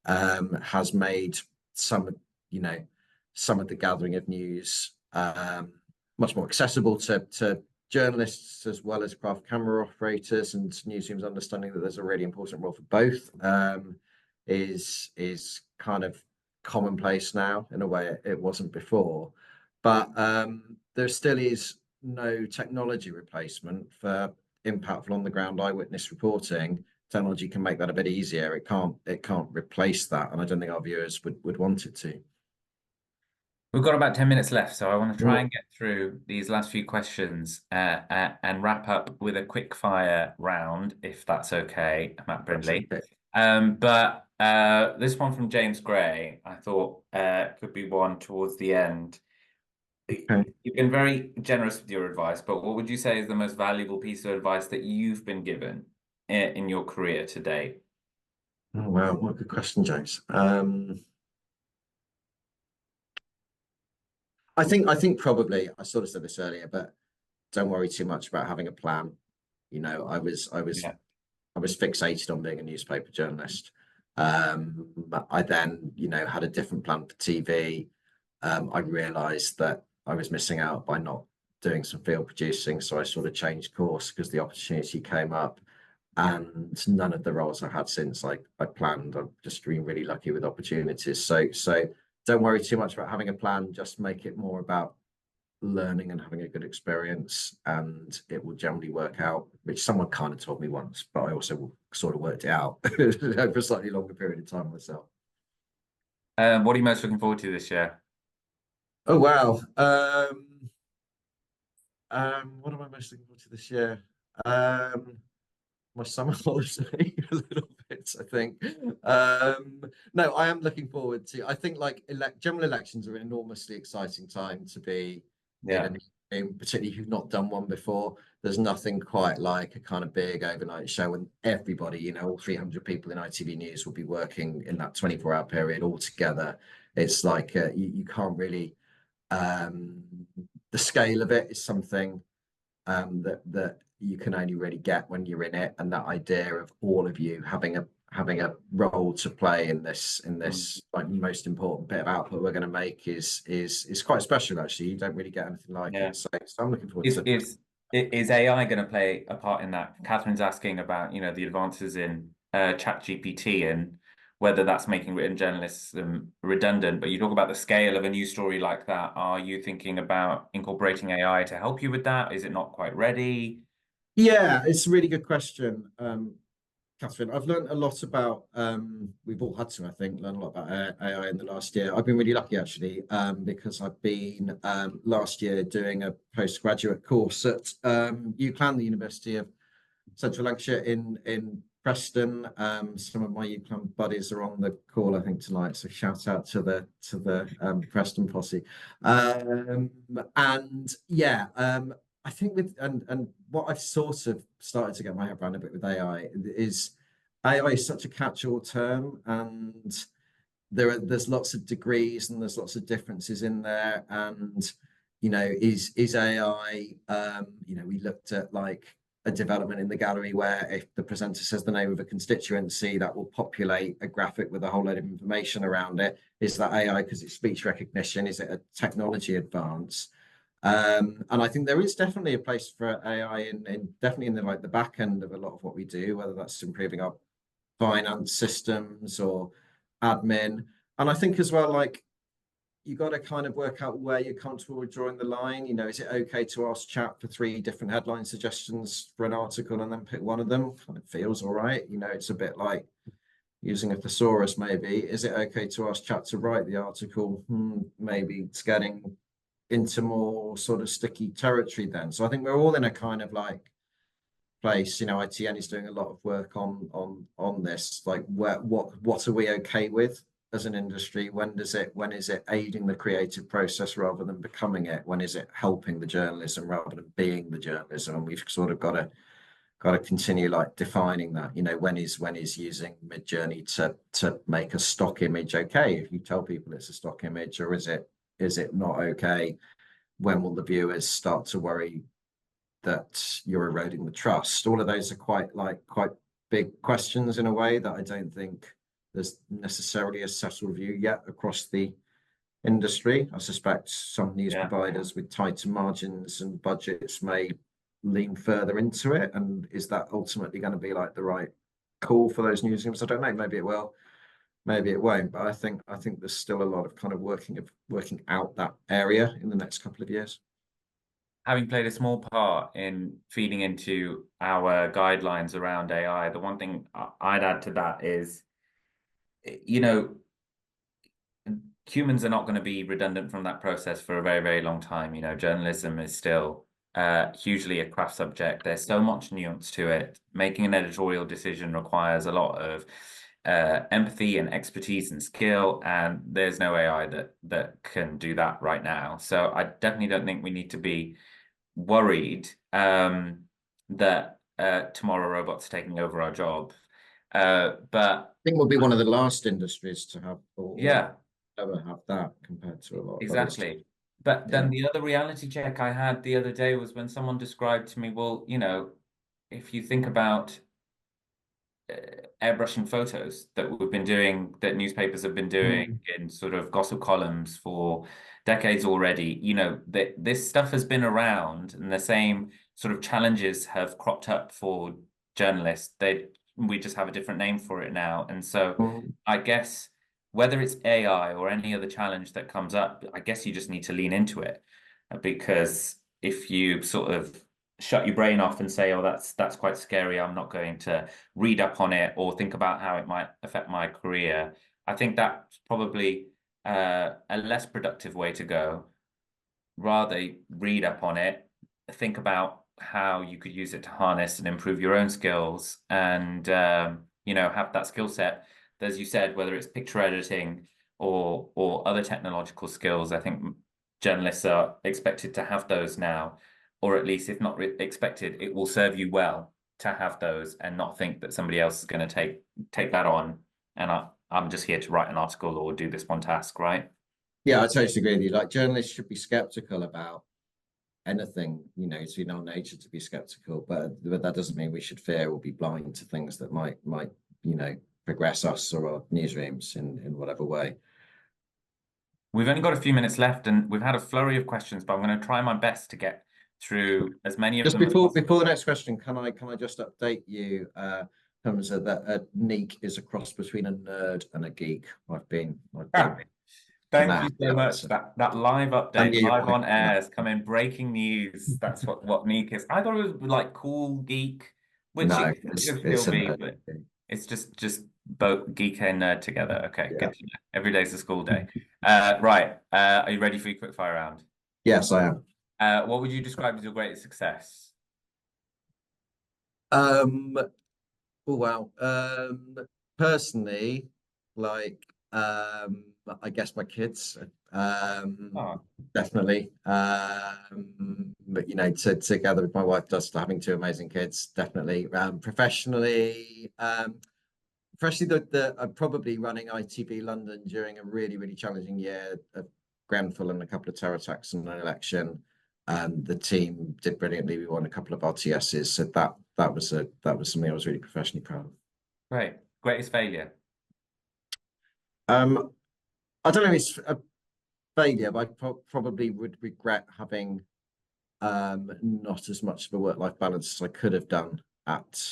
has made some of the gathering of news much more accessible to journalists as well as craft camera operators, and newsrooms understanding that there's a really important role for both is kind of commonplace now in a way it wasn't before. But there still is no technology replacement for impactful on the ground eyewitness reporting. Technology can make that a bit easier. It can't replace that, and I don't think our viewers would want it to. We've got about 10 minutes left, so I want to try and get through these last few questions and wrap up with a quick fire round, if that's okay, Matt Brindley. Okay. But this one from James Gray, I thought could be one towards the end. Okay. You've been very generous with your advice, but what would you say is the most valuable piece of advice that you've been given in your career to date? Oh, wow, what a good question, James. I think probably I sort of said this earlier, but don't worry too much about having a plan. I was fixated on being a newspaper journalist. I then, had a different plan for TV. I realised that I was missing out by not doing some field producing, so I sort of changed course because the opportunity came up. And none of the roles I had since I planned. I've just been really lucky with opportunities. So don't worry too much about having a plan. Just make it more about learning and having a good experience, and it will generally work out, which someone kind of told me once, but I also sort of worked it out over a slightly longer period of time myself. What are you most looking forward to this year? Oh, wow. What am I most looking forward to this year? My summer holiday a little bit, I think. No, I am looking forward to, I think general elections are an enormously exciting time to be in a newsroom, particularly if you've not done one before. There's nothing quite like a kind of big overnight show when everybody, all 300 people in ITV News will be working in that 24-hour period all together. It's like you can't really, the scale of it is something that you can only really get when you're in it, and that idea of all of you having a role to play in this like most important bit of output we're going to make is quite special. Actually, you don't really get anything like it. So I'm looking forward to it. Is AI going to play a part in that? Catherine's asking about the advances in ChatGPT and whether that's making written journalism redundant. But you talk about the scale of a news story like that. Are you thinking about incorporating AI to help you with that? Is it not quite ready? Yeah, it's a really good question, Catherine. I've learned a lot about, we've all had to, I think, learn a lot about AI in the last year. I've been really lucky, actually, because I've been last year doing a postgraduate course at UCLan, the University of Central Lancashire in Preston. Some of my UCLan buddies are on the call, I think, tonight. So shout out to the Preston posse. And yeah, I think and what I've sort of started to get my head around a bit with AI is such a catch-all term, and there's lots of degrees and there's lots of differences in there. And is AI, we looked at like a development in the gallery where if the presenter says the name of a constituency, that will populate a graphic with a whole load of information around it. Is that AI because it's speech recognition? Is it a technology advance? And I think there is definitely a place for AI in definitely in the like the back end of a lot of what we do, whether that's improving our finance systems or admin. And I think as well, like you got to kind of work out where you're comfortable with drawing the line. You know, is it okay to ask chat for 3 different headline suggestions for an article and then pick one of them? Kind of feels all right. You know, it's a bit like using a thesaurus maybe. Is it okay to ask chat to write the article? Maybe it's getting into more sort of sticky territory then. So I think we're all in a kind of like place. You know, ITN is doing a lot of work on this. Like, what are we okay with as an industry? When is it aiding the creative process rather than becoming it? When is it helping the journalism rather than being the journalism? And we've sort of got to continue like defining that. You know, when is using Midjourney to make a stock image okay? If you tell people it's a stock image, or is it not okay? When will the viewers start to worry that you're eroding the trust? All of those are quite big questions in a way that I don't think there's necessarily a settled view yet across the industry. I suspect some news providers with tighter margins and budgets may lean further into it. And is that ultimately going to be like the right call for those newsrooms? I don't know. Maybe it will. Maybe it won't, but I think there's still a lot of kind of working out that area in the next couple of years. Having played a small part in feeding into our guidelines around AI, the one thing I'd add to that is, you know, humans are not going to be redundant from that process for a very, very long time. You know, journalism is still hugely a craft subject. There's so much nuance to it. Making an editorial decision requires a lot of empathy and expertise and skill, and there's no AI that can do that right now. So I definitely don't think we need to be worried that tomorrow robots are taking over our job. But I think we'll be one of the last industries to have yeah, ever have that compared to a lot of exactly. But then the other reality check I had the other day was when someone described to me, well, you know, if you think about airbrushing photos that we've been doing, that newspapers have been doing in sort of gossip columns for decades already, you know, that this stuff has been around and the same sort of challenges have cropped up for journalists. We just have a different name for it now. And so I guess whether it's AI or any other challenge that comes up, I guess you just need to lean into it, because if you sort of shut your brain off and say, oh, that's quite scary, I'm not going to read up on it or think about how it might affect my career, I think that's probably a less productive way to go. Rather read up on it, think about how you could use it to harness and improve your own skills, and you know, have that skill set, as you said, whether it's picture editing or other technological skills. I think journalists are expected to have those now, or at least if not expected, it will serve you well to have those and not think that somebody else is going to take that on, and I'm just here to write an article or do this one task, right? Yeah, I totally agree with you. Like, journalists should be skeptical about anything. You know, it's in our nature to be skeptical, but that doesn't mean we should fear or be blind to things that might you know, progress us or our newsrooms in whatever way. We've only got a few minutes left, and we've had a flurry of questions, but I'm going to try my best to get through as many of Just them as possible. before the next question, can I just update you, Humza, that a neek is a cross between a nerd and a geek. I've been Thank you so much. That live update, live on air has come in. Breaking news. That's what Neek is. I thought it was like cool geek, which no, it could still be, but it's just both geek and nerd together. Okay, good to know. Every day's a school day. Right. Are you ready for your quickfire round? Yes, I am. What would you describe as your greatest success? Oh wow. Personally, like I guess my kids, definitely. But you know, together with my wife, just having 2 amazing kids, definitely. Professionally, I'm probably running ITV London during a really challenging year of Grenfell and a couple of terror attacks and an election. and the team did brilliantly. We won a couple of RTSs, so that was something I was really professionally proud of. Great. Greatest failure? I don't know if it's a failure, but I probably would regret having not as much of a work-life balance as I could have done at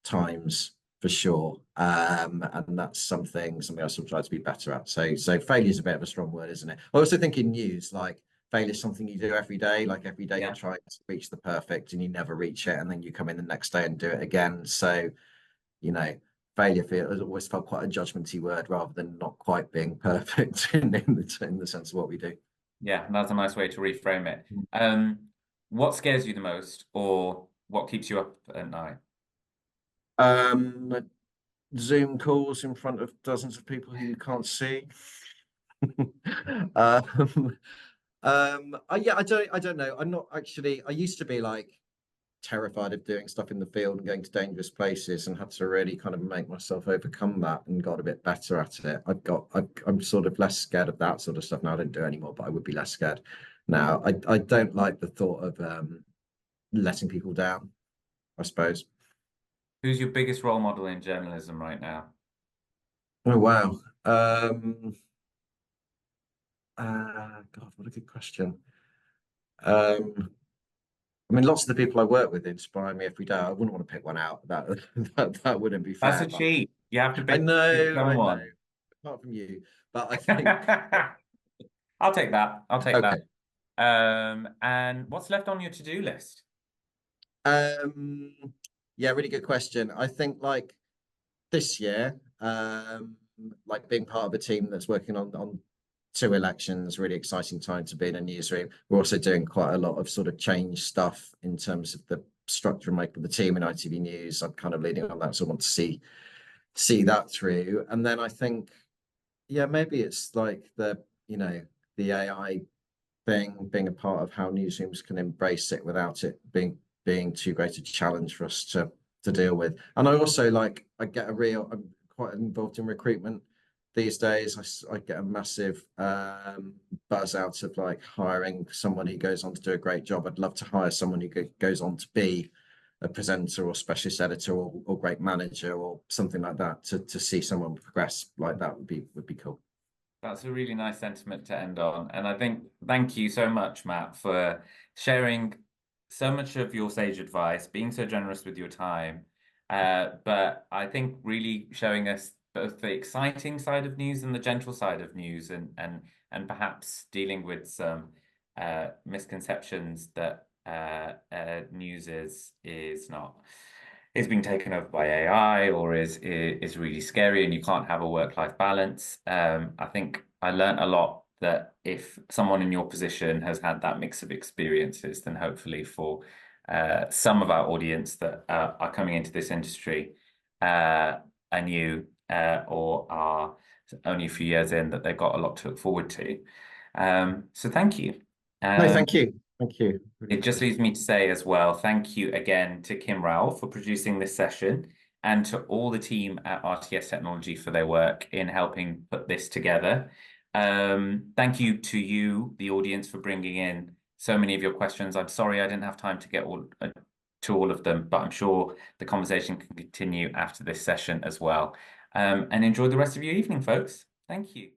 times, for sure. And that's something I sort of try to be better at. So failure is a bit of a strong word, isn't it? I also think in news, like failure is something you do every day. Like every day you're trying to reach the perfect and you never reach it, and then you come in the next day and do it again. So, you know, failure has always felt quite a judgmenty word rather than not quite being perfect in the sense of what we do. Yeah, that's a nice way to reframe it. What scares you the most, or what keeps you up at night? Zoom calls in front of dozens of people who you can't see. um, yeah, I don't know. I'm not actually. I used to be like terrified of doing stuff in the field and going to dangerous places, and had to really kind of make myself overcome that and got a bit better at it. I'm sort of less scared of that sort of stuff now. I don't do it anymore, but I would be less scared now. I don't like the thought of letting people down, I suppose. Who's your biggest role model in journalism right now? Oh wow. God, what a good question. I mean, lots of the people I work with inspire me every day. I wouldn't want to pick one out. That wouldn't be fair. That's a cheat. You have to I pick know, someone. apart from you, but I think I'll take that. I'll take okay. that. And what's left on your to-do list? Yeah, really good question. I think like this year, like being part of a team that's working on two elections, really exciting time to be in a newsroom. We're also doing quite a lot of sort of change stuff in terms of the structure and make of the team in ITV News. I'm kind of leading on that, so I want to see that through. And then I think, yeah, maybe it's like the AI thing, being a part of how newsrooms can embrace it without it being too great a challenge for us to deal with. And I also I'm quite involved in recruitment these days. I get a massive buzz out of like hiring someone who goes on to do a great job. I'd love to hire someone who goes on to be a presenter or specialist editor or great manager or something like that. To see someone progress like that would be cool. That's a really nice sentiment to end on. And I think thank you so much, Matt, for sharing so much of your sage advice, being so generous with your time. But I think really showing us both the exciting side of news and the gentle side of news, and perhaps dealing with some misconceptions that news is not being taken over by AI or is really scary and you can't have a work-life balance. I think I learned a lot that if someone in your position has had that mix of experiences, then hopefully for some of our audience that are coming into this industry are new or are only a few years in, that they've got a lot to look forward to. So thank you. No, thank you. Thank you. Really It just leaves me to say as well, thank you again to Kim Rowell for producing this session, and to all the team at RTS Technology for their work in helping put this together. Thank you to you, the audience, for bringing in so many of your questions. I'm sorry I didn't have time to get to all of them, but I'm sure the conversation can continue after this session as well. And enjoy the rest of your evening, folks. Thank you.